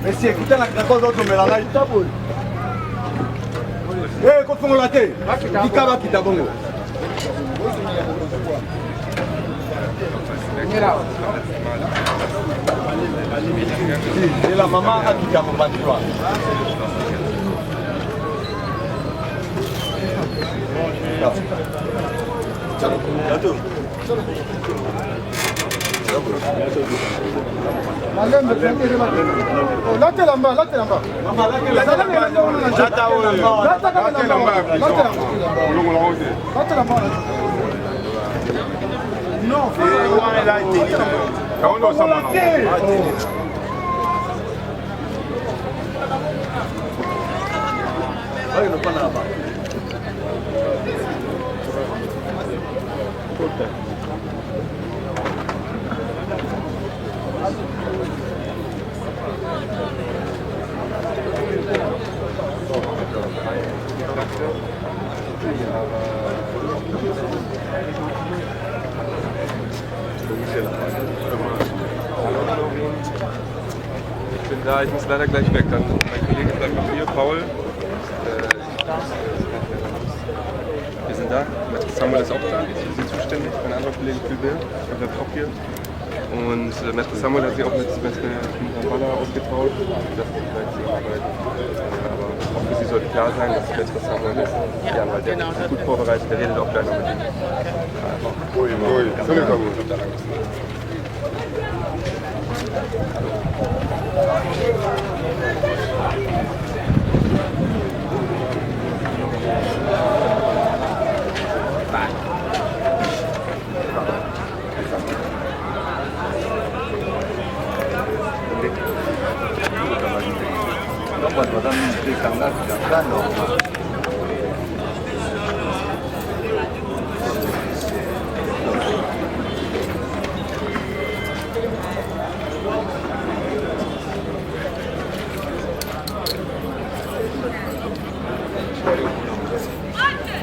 Monsieur, écoutez la craquole d'autre, mais là, il tape. Eh, quand on l'a tête, qui t'a bon. Et la maman a qui t'a bon. Ich bin da, ich muss leider gleich weg. Dann mein Kollege bleibt noch hier, Paul. Wir sind da. Samuel ist auch da, wir sind zuständig. Mein anderer Kollege Philbert, der bleibt auch hier. Und Maître Samuel hat sich auch mit Rambala ausgetauscht. Das ist vielleicht zusammenarbeiten. Aber auch für Sie sollte klar sein, dass Maître Samuel ist. Ja, weil der ist gut vorbereitet, der redet auch gleich noch mit Ihnen.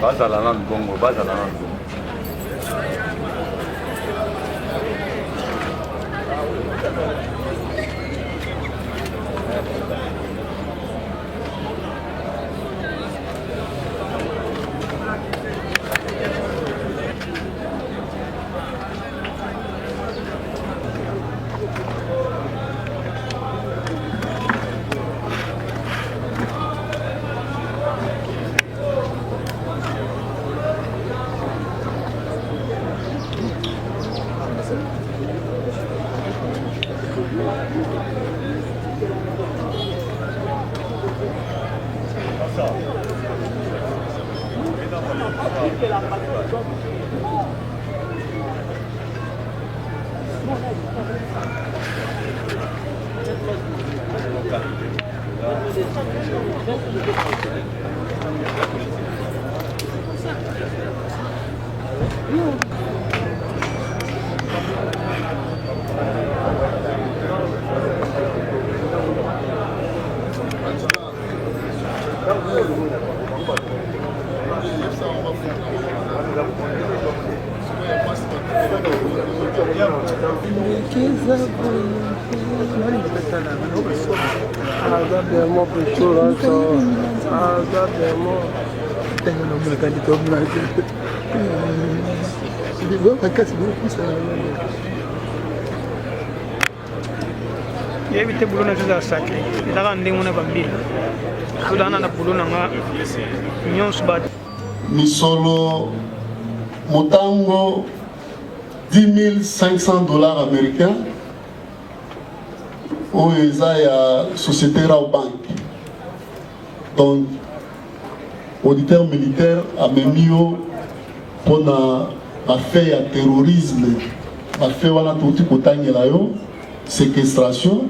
bazala na Bongo, bazala na Bongo. Evite buluna tuza sake ndaga ndinguna bambili sudana na buluna nga nyons bad misolo motango $10,500 américains oyo eza ya société Raobank. Donc auditeur militaire amemi yo mpona bafe ya terrorisme, bafe wana touti kotangela yo séquestration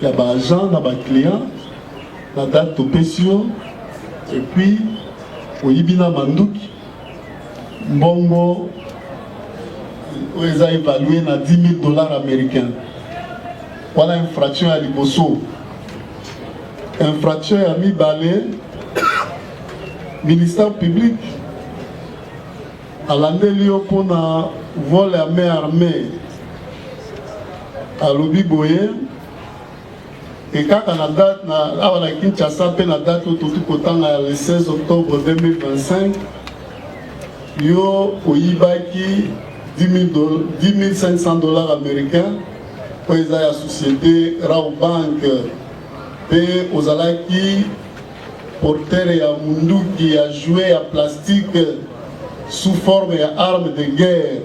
ya baagent na baclient na date topesi yo, et puis oyibi na manduki mbongo oyo eza évalué na $10,000 américains. Wana infraction ya liboso infraction ya mibale ministère public alandeli yo mpona vol ya main armée alobi boye et kaka na date na awa na Kinshasa mpe na date oyo totu kotanga le 16 octobre 2025 yo oyibaki 10 500 $ américains po eza ya société Rawbank mpe ozalaki porteur ya munduki ya jouet ya plastique sous forme ya arme de guerre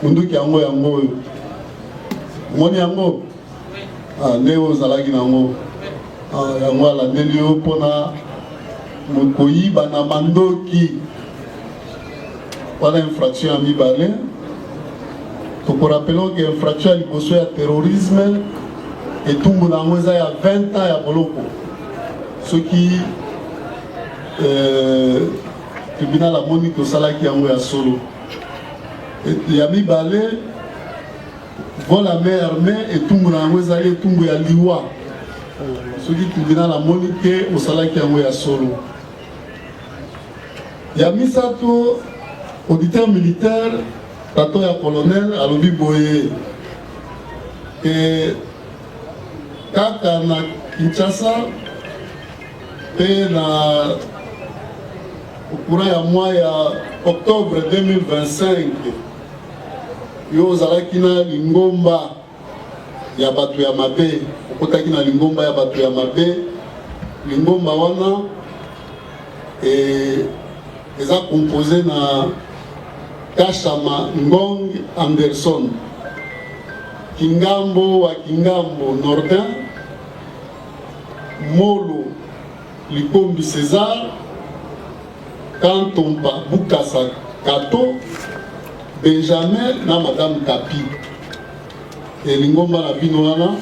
munduki yango oyo moni yango nde ozalaki nango yango alandeli yo mpona koyiba na mandoki wana infraction ya mibale tokorapelon ke infraction ya liboso ya terrorisme etumbu na yango eza ya 20 ans ya boloko soki tribunal amoni tosalaki yango ya solo ya mibale vol à main armée etumbu na yango ezali etumbu ya liwa soki tribunal amoni ke osalaki yango ya solo ya misato auditeur militaire tato ya colonel alobi boye kaka na Kinshasa mpe na courant ya mois ya octobre 2025 yo ozalaki na lingomba ya bato ya mabe okotaki na lingomba ya bato ya mabe lingomba wana eza composé na Kashama Ngong Anderson Kingambo wa Kingambo Nordin Molo Likombi César Kantompa Bukasa Kato Benjamin na Madame Kapi elingomba na bino wana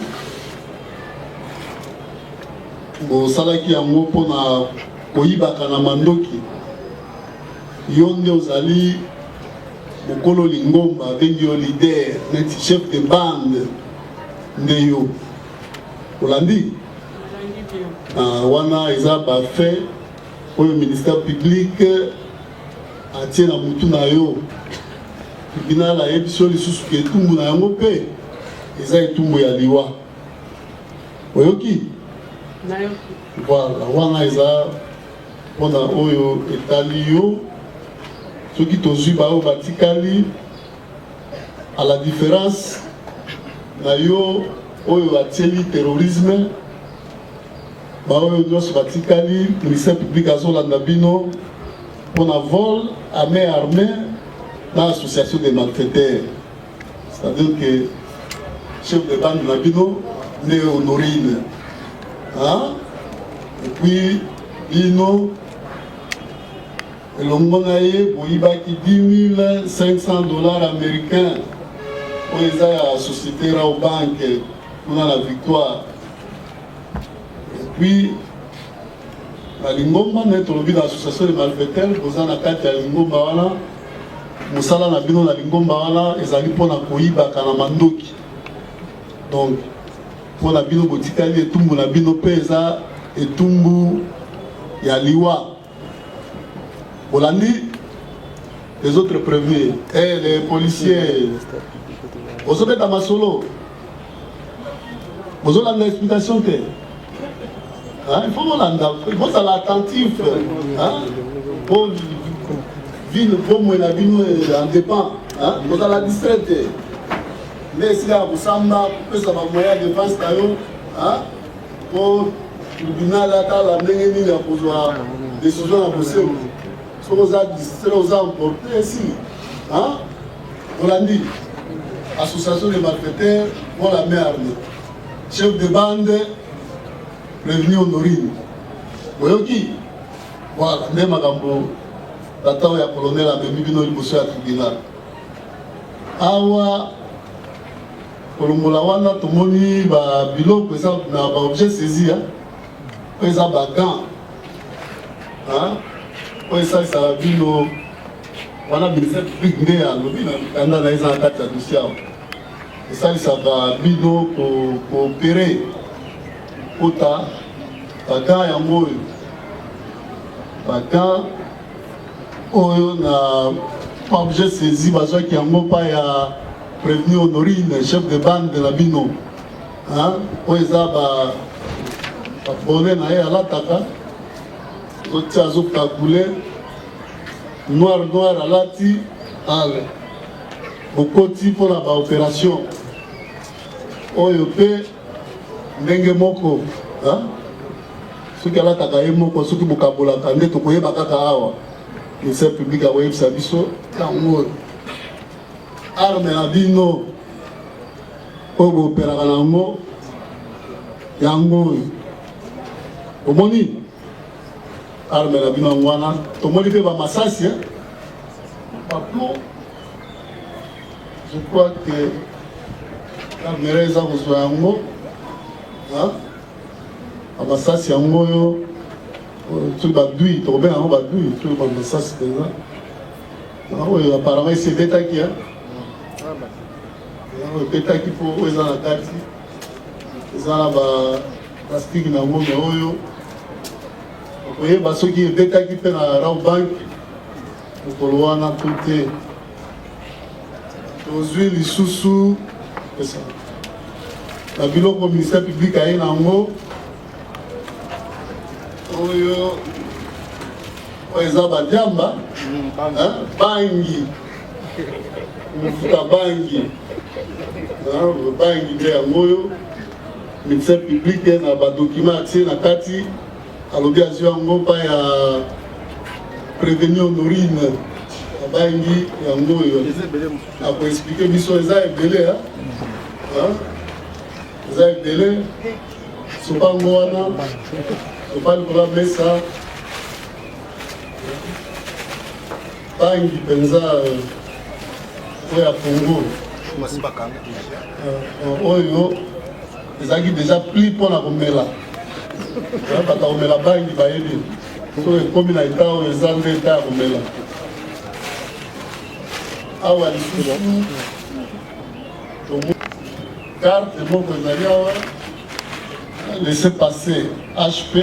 bosalaki yango mpona koyibaka na mandoki yo nde ozali mokolo lingomba abengi yo leader neti chef de bande nde yo olandi wana eza bafe oyo ministère public atie na mutu na yo tribunal ayebi so lisusu ke etumbu na yango mpe eza etumbu ya liwa oyoki voilà wana eza mpona oyo etali yo soki tozwi baoyo batikali à la différence na yo oyo atieli terrorisme baoyo nyonso batikali ministère public azolanda bino mpona vol à main armée dans l'association des malfaiteurs c'est-à-dire que chef de bande na bino ne honorine et puis bino elongo na ye boyibaki 10 500 $ américains oyo eza ya société Rawbank kuna na victoire et puis na lingomba nde tolobi na association de malfaiteurs boza na kati ya lingomba wana mosala na bino na lingomba wana ezali mpona koyibaka na mandoki donc mpona bino botikali etumbu na bino mpe eza etumbu ya liwa bolandi les autres prévenus et les policiers ozobeta masolo bozolanda explication te il faut bolanda bozala attentif po ville bomwe na bino en dépend bozala distrait te nde esika ya kosamba kopesa bamoyen ya défense na yo po tribunal atala ndenge nini ya kozwa décision ya bosembo soki oza distrait oza emporté esi olandi association de malfaiteurs pour la main armée chef de bande prévenu honorine oyoki voilà nde makambo tata oyo ya colonel amemi bino liboso ya tribunal awa kolongola wana tomoni babiloko eza na baobjet saisi oyo eza bagan oyo esalisaka bino wana ministère public nde alobi na mikanda na eza na kati ya dossier awa esalisaka bino koopere kota Baka yango oyo. Baka oyo na pas objet saisi bazwa ki yango pa ya prévenu Honorine, chef de bande de la Bino. Hein? Oyo eza ba bonnet na ye alataka. Otia azo kakule noir alati ale. Bokoti pour la opération. Oyo pe ndenge moko, hein? Soki alataka ye moko soki bokabolaka nde tokoyeba kaka awa. Ministère public a web sabiso tango arme na bino obo operaka nango yango omoni arme na bino wana tomoni mpe bamasasi baplo je crois que kamera eza kozwa yango bamasasi yango oyo soki badui tokobenga yango badui soki bamasasi penza oyo apparemment esi ebetaki ebetaki mpo oyo eza na kati eza na baplastike na yango me oyo okoyeba soki ebetaki mpe na Rawbank mokolo wana to te tozwi lisusu na biloko ministère public aye na yango oyo eza badiamba bangi mofuta bangi nde yango oyo ministère public na badokima atie na kati alobi azwi yango mpa ya prévenu Honorine bangi yango oyo akoexplike biso eza ebele eza ebele sopango wana sopali kola mesa bangi penza oyo ya Congo oyo ezalaki déjà pli mpona komela bata komela bangi bayebi so ekomi na eta oyo eza nde eta ya komela awa lisusu carte moko ezali awa laissez passer HP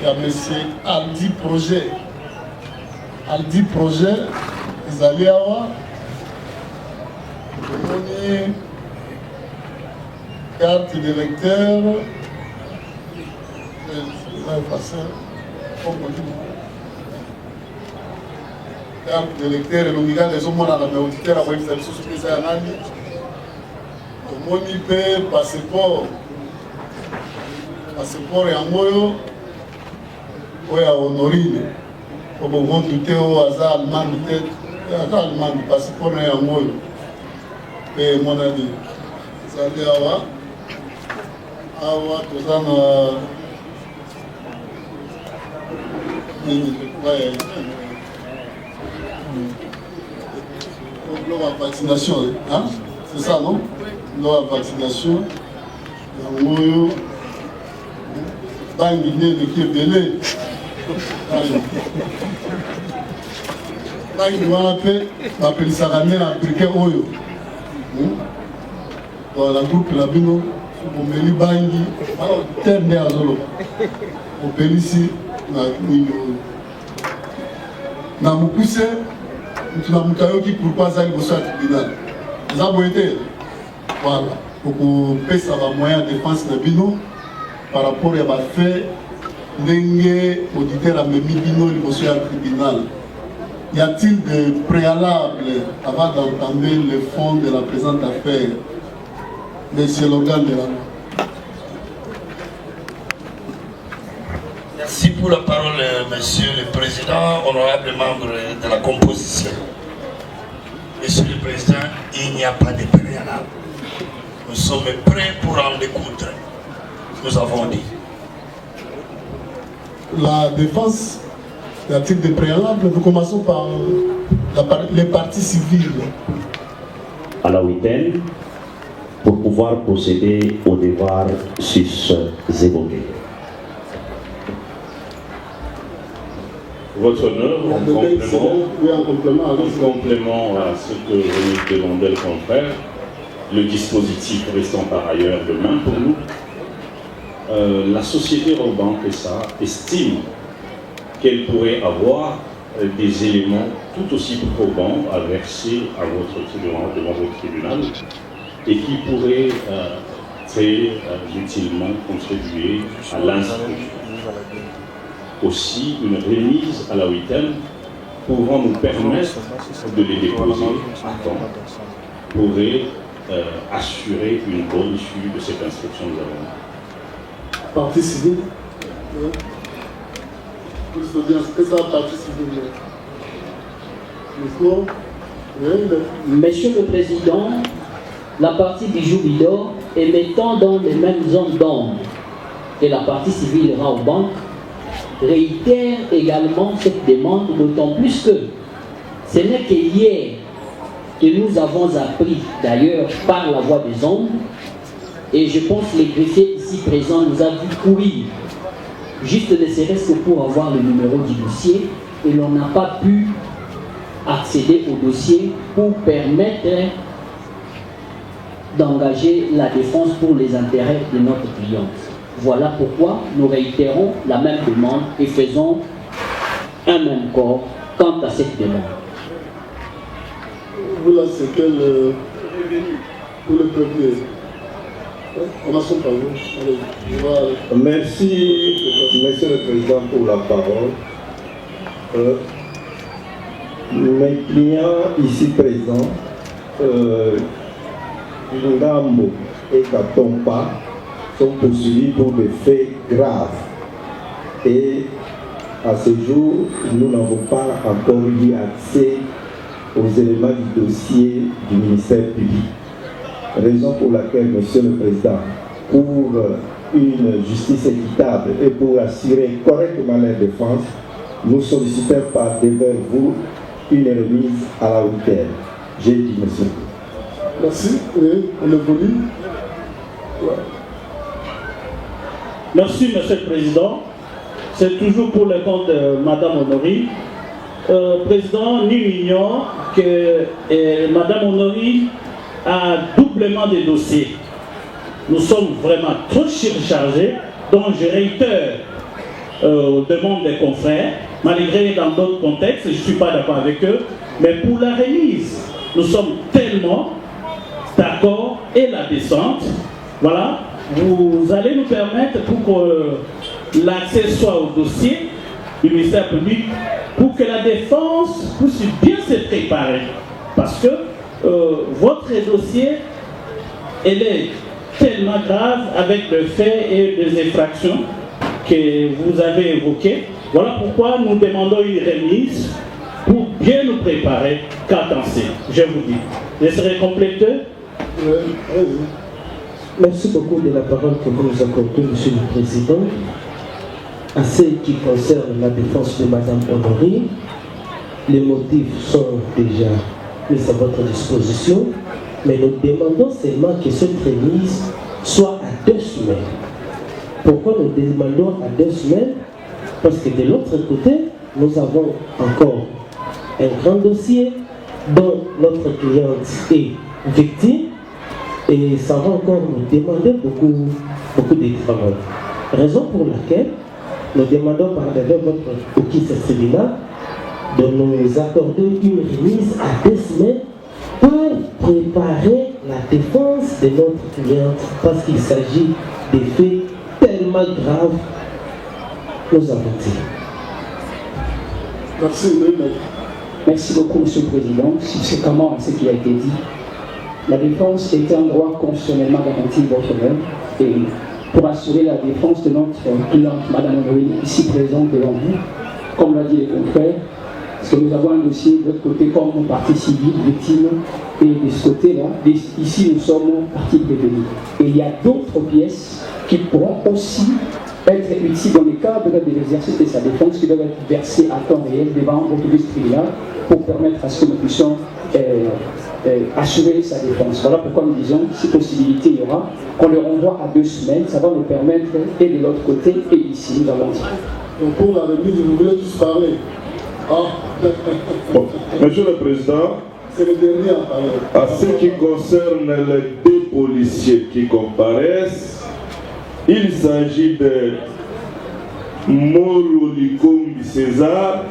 ya monsieur Aldi Projet ezali awa tomoni carte de lecteur carte de lecteur elongi kaka ezomonana me auditeur akoyebisa biso soki eza ya nani tomoni mpe passeport yango oyo oyo ya Honorine obongontu te oyo aza allemande te ata allemande passeport na yango oyo mpe emonani ezali awa toza na biloko ya vaccination c'est ça non biloko ya vaccination yango oyo bangi nde eleki ebele bangi wana mpe bapelisaka nde na africain oyo na groupe na bino bomeli bangi te nde azoloba opelisi na nini oyo na mokuse mutu na moto ayoki pourkui aza liboso ya tribunal eza boye te voilà okopesa bamoyen ya défense na bino par rapport ya bafait ndenge auditeur amemi bino liboso ya tribunal. Y a-t-il de préalable avant d'entamer le fond de la présente affaire, monsieur l'organe de la loi? Merci pour la parole, monsieur le président, honorable membre de la composition. Monsieur le président, il n'y a pas de préalable. Nous sommes prêts pour en écouter. Nous avons dit. La défense, y a-t-il des préalables? Nous commençons par les parties civiles. À la huitaine, pour pouvoir procéder au devoir sus-évoqué. Votre honneur, en complément à ce que vous nous demandez le contraire, le dispositif restant par ailleurs de main pour nous, la société Robank estime qu'elle pourrait avoir des éléments tout aussi probants à verser à votre tribunal, devant votre tribunal, et qui pourraient très utilement contribuer à l'instruction. Aussi, une remise à la huitaine pouvant nous permettre de les déposer à temps pourrait assurer une bonne issue de cette instruction que nous avons. Partie civile. Que ça partie civile. Monsieur le Président, la partie du Jubilor émettant dans les mêmes zones d'ombre que la partie civile Raobank réitère également cette demande, d'autant plus que ce n'est que hier que nous avons appris, d'ailleurs par la voix des ondes, et je pense que les greffiers ici présents nous a vu courir, juste ne serait-ce que pour avoir le numéro du dossier, et l'on n'a pas pu accéder au dossier pour permettre d'engager la défense pour les intérêts de notre cliente. Voilà pourquoi nous réitérons la même demande et faisons un même corps quant à cette demande. Vous là, c'est quel pour le premier. Commençons par vous. Allez, merci, Monsieur le Président, pour la parole. Mes clients ici présents, Ngambo et Katompa, sont poursuivis pour des faits graves. Et à ce jour, nous n'avons pas encore eu accès aux éléments du dossier du ministère public. Raison pour laquelle, Monsieur le Président, pour une justice équitable et pour assurer correctement la défense, nous sollicitons par devers vous une remise à la hauteur. J'ai dit, monsieur. Merci. Oui, on évolue. Ouais. Merci, Monsieur le Président. C'est toujours pour le compte de Madame Honorine. Président, nous ignorons que Madame Honorine a doublement des dossiers. Nous sommes vraiment trop surchargés, donc je réitère aux demandes des confrères, malgré dans d'autres contextes, je ne suis pas d'accord avec eux, mais pour la remise, nous sommes tellement d'accord et la descente, voilà, vous allez nous permettre pour que l'accès soit au dossier du ministère public, pour que la défense puisse bien se préparer. Parce que votre dossier, elle est tellement grave avec le fait et les infractions que vous avez évoquées. Voilà pourquoi nous demandons une remise pour bien nous préparer qu'à penser. Je vous dis. Je serai complété. Merci beaucoup de la parole que vous nous accordez, Monsieur le Président. À ce qui concerne la défense de Madame Honorine, les motifs sont déjà mis à votre disposition, mais nous demandons seulement que cette remise soit à 2 semaines. Pourquoi nous demandons à 2 semaines? Parce que de l'autre côté, nous avons encore un grand dossier dont notre cliente est victime et ça va encore nous demander beaucoup de travail. Raison pour laquelle nous demandons par devant votre office tribunal de nous accorder une remise à 2 semaines pour préparer la défense de notre cliente parce qu'il s'agit des faits tellement graves, nous avons dit. Merci, Merci beaucoup, Monsieur le Président. Subséquemment à ce qui a été dit, la défense est un droit constitutionnellement garanti votre œuvre et pour assurer la défense de notre cliente, Madame Honorine, ici présente devant vous, comme l'a dit les confrères, parce que nous avons un dossier de l'autre côté comme partie civile, victime, et de ce côté-là, ici nous sommes partie prévenue. Et il y a d'autres pièces qui pourront aussi être utiles dans le cadre de l'exercice de sa défense, qui doivent être versées à temps réel devant votre tribunal pour permettre à ce que nous puissions assurer sa défense. Voilà pourquoi nous disons, si possibilité il y aura, qu'on le renvoie à 2 semaines, ça va nous permettre, et de l'autre côté, et ici, nous avons dit. Donc pour la remise, vous voulez tous parler. Bon, Monsieur le Président, c'est le dernier à parler. À ce qui concerne les 2 policiers qui comparaissent, Il s'agit de Molo Likombi César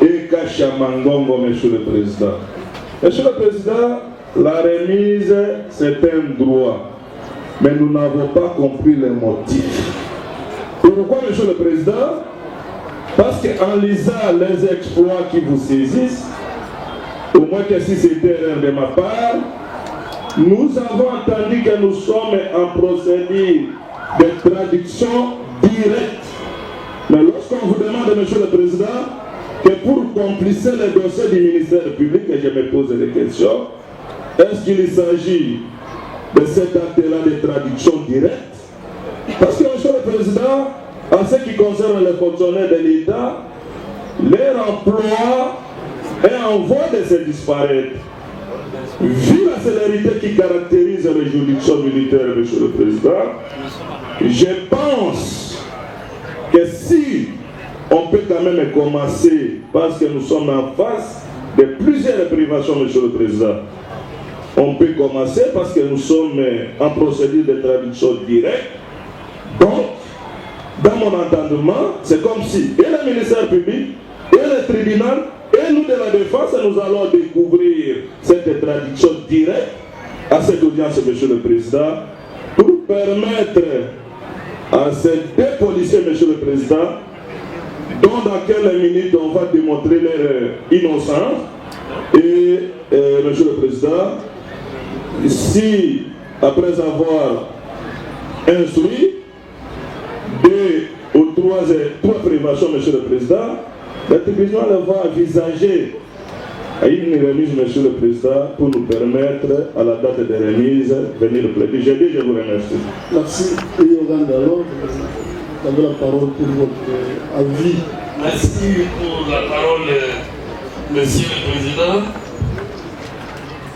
et Kachamangongo, Monsieur le Président. Monsieur le Président, la remise, c'est un droit, mais nous n'avons pas compris les motifs. Pourquoi, Monsieur le Président? Parce qu'en lisant les exploits qui vous saisissent, au moins que si c'était erreur de ma part, nous avons entendu que nous sommes en procédure de traduction directe. Mais lorsqu'on vous demande, Monsieur le Président, que pour complisser le dossier du ministère public, et je me pose des questions, est-ce qu'il s'agit de cet acte-là de traduction directe? Parce que, Monsieur le Président, en ce qui concerne les fonctionnaires de l'État, leur emploi est en voie de se disparaître. Vu la célérité qui caractérise les juridictions militaires, Monsieur le Président, je pense que si on peut quand même commencer, parce que nous sommes en face de plusieurs privations, Monsieur le Président, on peut commencer parce que nous sommes en procédure de traduction directe. Donc, dans mon entendement, c'est comme si et le ministère public et le tribunal et nous de la défense, nous allons découvrir cette traduction directe à cette audience, Monsieur le Président, pour permettre à ces deux policiers, Monsieur le Président, dont dans quelques minutes on va démontrer leur innocence, et Monsieur le Président, si après avoir instruit deux ou trois privations, Monsieur le Président, le tribunal va envisager une remise, Monsieur le Président, pour nous permettre, à la date de remise, de venir plaider. Je vous remercie. Merci. Et Yoganda, alors, vous avez la parole pour votre avis. Merci pour la parole, Monsieur le Président,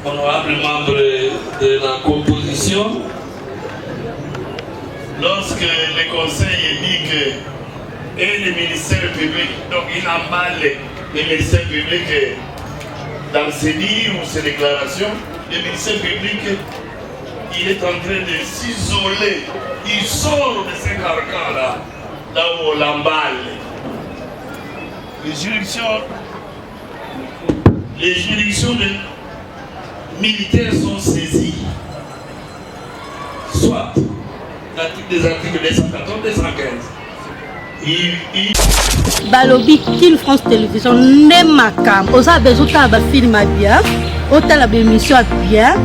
honorable membre de la composition. Lorsque le Conseil dit que et le ministère public, donc il emballe le ministère public dans ses dires ou ses déclarations, le ministère public, il est en train de s'isoler, il sort de ce carcan-là, là où on l'emballe. Les juridictions militaires sont saisies, soit des articles 214, 215. Balobi Kin France Télévision n'est ma cam. Aux abeilles, autant de film à bien, autant d'émissions à bien.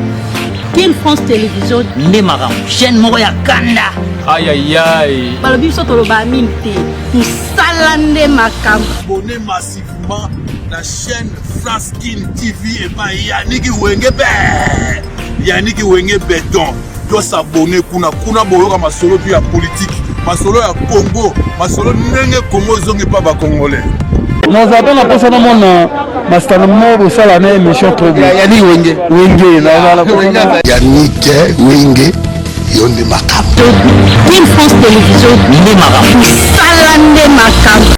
Kin France Télévision n'est ma cam. Chaîne Moya Kanda. Aïe aïe aïe. Balobi soto lo ba minte. Nous salande ma cam. Abonnez massivement la chaîne France Kin TV et pas Yannick Wenge Yannick Wenge Béton. Doit s'abonner kuna boyoka masolo puis à politique. Masolo ya Congo, masolo ndenge Congo zongi pa ba Congolais. Nous avons la personne mon master mo sala na émission trop bien. Yannick Wenge na Yannick Wenge yonde makam. Kin France Télévision n'est ma cam. Salande ma cam.